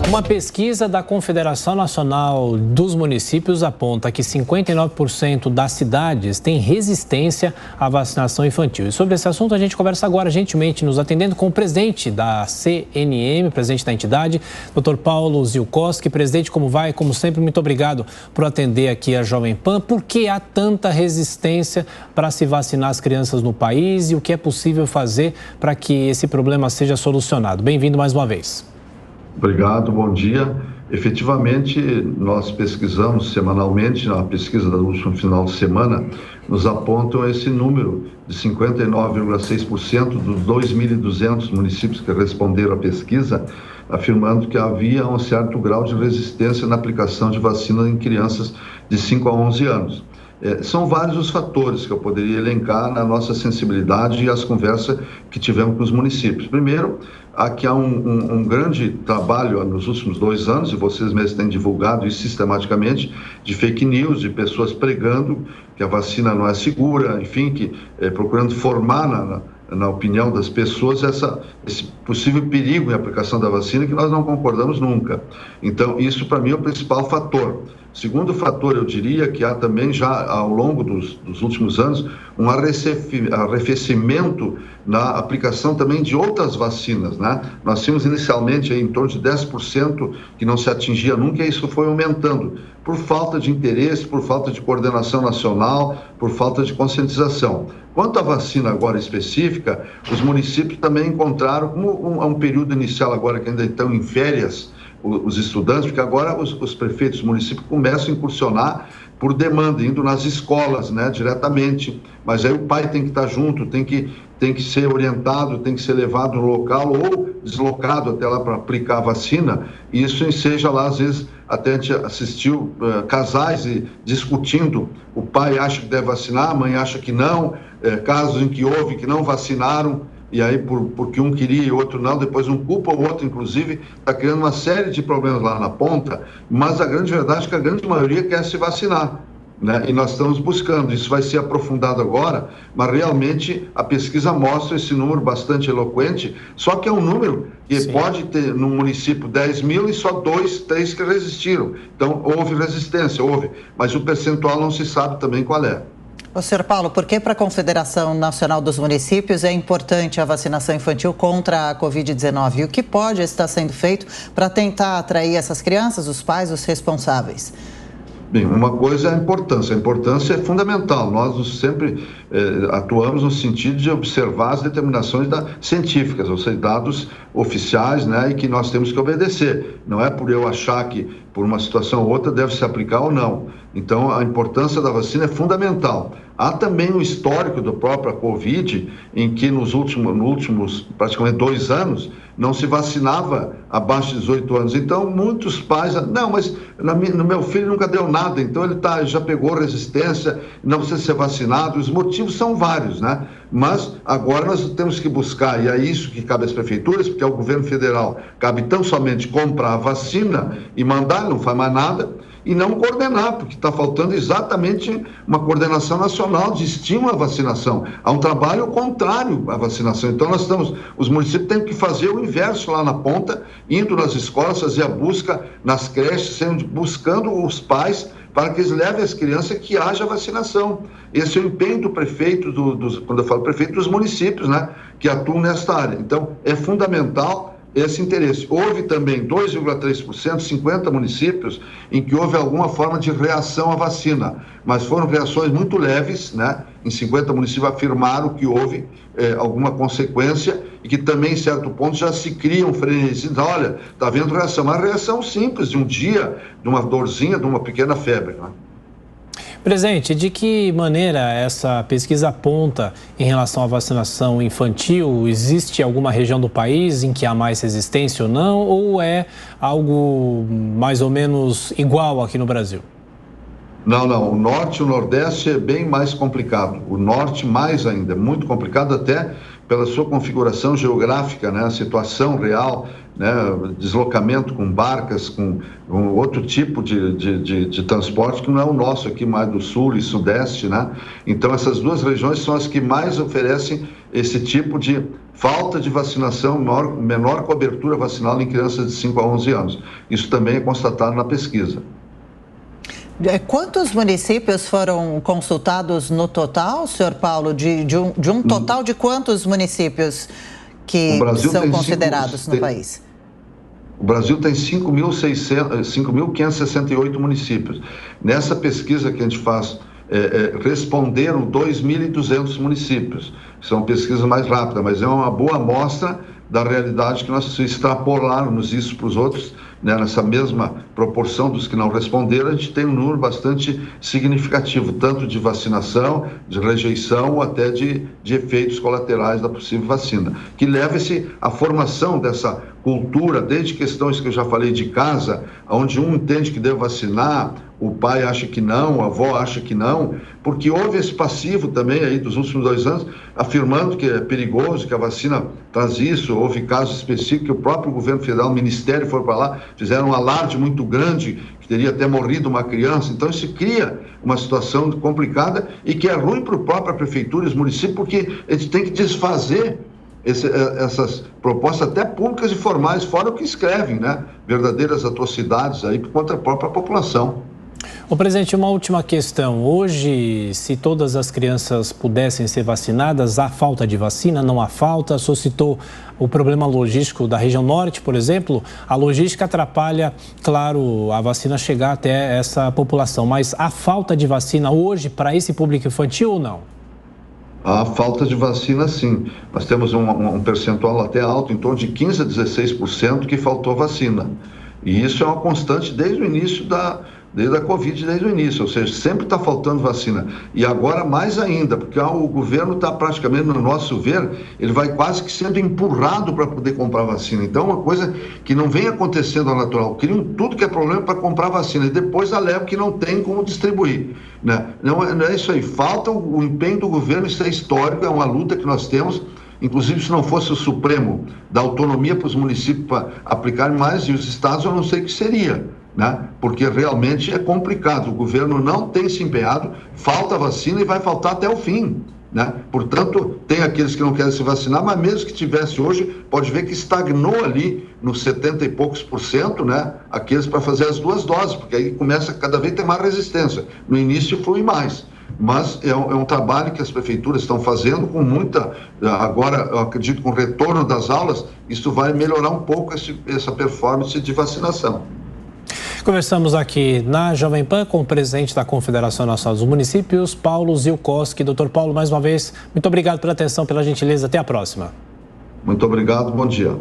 Uma pesquisa da Confederação Nacional dos Municípios aponta que 59% das cidades têm resistência à vacinação infantil. E sobre esse assunto a gente conversa agora, gentilmente nos atendendo, com o presidente da CNM, presidente da entidade, Dr. Paulo Ziolkowski. Presidente, como vai? Como sempre, muito obrigado por atender aqui a Jovem Pan. Por que há tanta resistência para se vacinar as crianças no país e o que é possível fazer para que esse problema seja solucionado? Bem-vindo mais uma vez. Obrigado, bom dia. Efetivamente, nós pesquisamos semanalmente, na pesquisa do último final de semana, nos apontam esse número de 59,6% dos 2.200 municípios que responderam à pesquisa, afirmando que havia um certo grau de resistência na aplicação de vacina em crianças de 5 a 11 anos. São vários os fatores que eu poderia elencar na nossa sensibilidade e as conversas que tivemos com os municípios. Primeiro, aqui há um grande trabalho nos últimos 2 anos, e vocês mesmos têm divulgado isso sistematicamente, de fake news, de pessoas pregando que a vacina não é segura, enfim, procurando formar na opinião das pessoas esse possível perigo em aplicação da vacina, que nós não concordamos nunca. Então, isso para mim é o principal fator. Segundo fator, eu diria que há também já ao longo dos últimos anos um arrefecimento na aplicação também de outras vacinas, né? Nós tínhamos inicialmente em torno de 10% que não se atingia nunca, e isso foi aumentando por falta de interesse, por falta de coordenação nacional, por falta de conscientização. Quanto à vacina agora específica, os municípios também encontraram, como um período inicial agora que ainda estão em férias, os estudantes, porque agora os prefeitos do município começam a incursionar por demanda, indo nas escolas, né, diretamente, mas aí o pai tem que estar junto, tem que ser orientado, tem que ser levado no local ou deslocado até lá para aplicar a vacina, e isso seja lá, às vezes, até a gente assistiu casais discutindo, o pai acha que deve vacinar, a mãe acha que não, casos em que houve que não vacinaram, e aí porque um queria e o outro não, depois um culpa o outro, inclusive, está criando uma série de problemas lá na ponta, mas a grande verdade é que a grande maioria quer se vacinar, né? E nós estamos buscando, isso vai ser aprofundado agora, mas realmente a pesquisa mostra esse número bastante eloquente, só que é um número que pode ter no município 10 mil e só 2, 3 que resistiram. Então, houve resistência, mas o percentual não se sabe também qual é. Ô, senhor Paulo, por que para a Confederação Nacional dos Municípios é importante a vacinação infantil contra a Covid-19? E o que pode estar sendo feito para tentar atrair essas crianças, os pais, os responsáveis? Bem, uma coisa é a importância é fundamental. Nós sempre atuamos no sentido de observar as determinações científicas, ou seja, dados oficiais, né, e que nós temos que obedecer. Não é por eu achar que por uma situação ou outra deve se aplicar ou não. Então, a importância da vacina é fundamental. Há também um histórico da própria Covid, em que nos últimos praticamente 2 anos, não se vacinava abaixo de 18 anos. Então, muitos pais, não, mas no meu filho nunca deu nada, então ele já pegou resistência, não precisa ser vacinado. Os motivos são vários, né? Mas agora nós temos que buscar, e é isso que cabe às prefeituras, porque ao governo federal cabe tão somente comprar a vacina e mandar, não faz mais nada, e não coordenar, porque está faltando exatamente uma coordenação nacional de estímulo à vacinação. Há um trabalho contrário à vacinação. Então, os municípios têm que fazer o inverso lá na ponta, indo nas escolas, fazer a busca nas creches, buscando os pais para que eles levem as crianças que haja vacinação. Esse é o empenho do prefeito, quando eu falo prefeito, dos municípios, né, que atuam nesta área. Então, é fundamental esse interesse. Houve também 2,3%, 50 municípios, em que houve alguma forma de reação à vacina, mas foram reações muito leves, né? Em 50 municípios afirmaram que houve alguma consequência e que também, em certo ponto, já se criam frenesis. Olha, está havendo reação, uma reação simples, de um dia, de uma dorzinha, de uma pequena febre, né? Presidente, de que maneira essa pesquisa aponta em relação à vacinação infantil? Existe alguma região do país em que há mais resistência ou não? Ou é algo mais ou menos igual aqui no Brasil? Não. O norte e o nordeste é bem mais complicado. O norte mais ainda, muito complicado até pela sua configuração geográfica, né? A situação real, né? Deslocamento com barcas, com outro tipo de transporte que não é o nosso aqui, mais do sul e sudeste, né? Então, essas duas regiões são as que mais oferecem esse tipo de falta de vacinação, menor cobertura vacinal em crianças de 5 a 11 anos. Isso também é constatado na pesquisa. Quantos municípios foram consultados no total, senhor Paulo? De um total de quantos municípios que são considerados no país? O Brasil tem 5.568 municípios. Nessa pesquisa que a gente faz, responderam 2.200 municípios. São pesquisas mais rápidas, mas é uma boa amostra da realidade que nós extrapolarmos isso para os outros, né? Nessa mesma proporção dos que não responderam, a gente tem um número bastante significativo, tanto de vacinação, de rejeição ou até de efeitos colaterais da possível vacina, que leva-se à formação dessa cultura, desde questões que eu já falei de casa, onde um entende que deve vacinar, o pai acha que não, a avó acha que não, porque houve esse passivo também aí dos últimos 2 anos, afirmando que é perigoso, que a vacina traz isso. Houve casos específicos que o próprio governo federal, o ministério foi para lá, fizeram um alarde muito grande, que teria até morrido uma criança. Então isso cria uma situação complicada e que é ruim para a própria prefeitura e os municípios, porque a gente tem que desfazer essas propostas até públicas e formais, fora o que escrevem, né? Verdadeiras atrocidades aí contra a própria população. Ô, presidente, uma última questão. Hoje, se todas as crianças pudessem ser vacinadas, há falta de vacina? Não há falta? O senhor citou o problema logístico da região norte, por exemplo. A logística atrapalha, claro, a vacina chegar até essa população. Mas há falta de vacina hoje para esse público infantil ou não? Há falta de vacina, sim. Nós temos um percentual até alto, em torno de 15% a 16% que faltou vacina. E isso é uma constante desde o início desde a Covid, desde o início, ou seja, sempre está faltando vacina. E agora mais ainda, porque o governo está praticamente, no nosso ver, ele vai quase que sendo empurrado para poder comprar vacina. Então, uma coisa que não vem acontecendo ao natural. Criam tudo que é problema para comprar vacina e depois alegam que não tem como distribuir, né? Não é isso aí. Falta o empenho do governo, isso é histórico, é uma luta que nós temos. Inclusive, se não fosse o Supremo dar autonomia para os municípios para aplicarem mais, e os estados, eu não sei o que seria, né? Porque realmente é complicado. O governo não tem se empenhado, falta vacina e vai faltar até o fim, né? Portanto, tem aqueles que não querem se vacinar, mas mesmo que tivesse hoje, pode ver que estagnou ali nos 70 e poucos %, né? Aqueles para fazer as 2 doses, porque aí começa cada vez a ter mais resistência. No início flui mais. Mas é um trabalho que as prefeituras estão fazendo com muita... Agora, eu acredito, com o retorno das aulas, isso vai melhorar um pouco essa performance de vacinação. Conversamos aqui na Jovem Pan com o presidente da Confederação Nacional dos Municípios, Paulo Zielkowski. Doutor Paulo, mais uma vez, muito obrigado pela atenção, pela gentileza. Até a próxima. Muito obrigado, bom dia.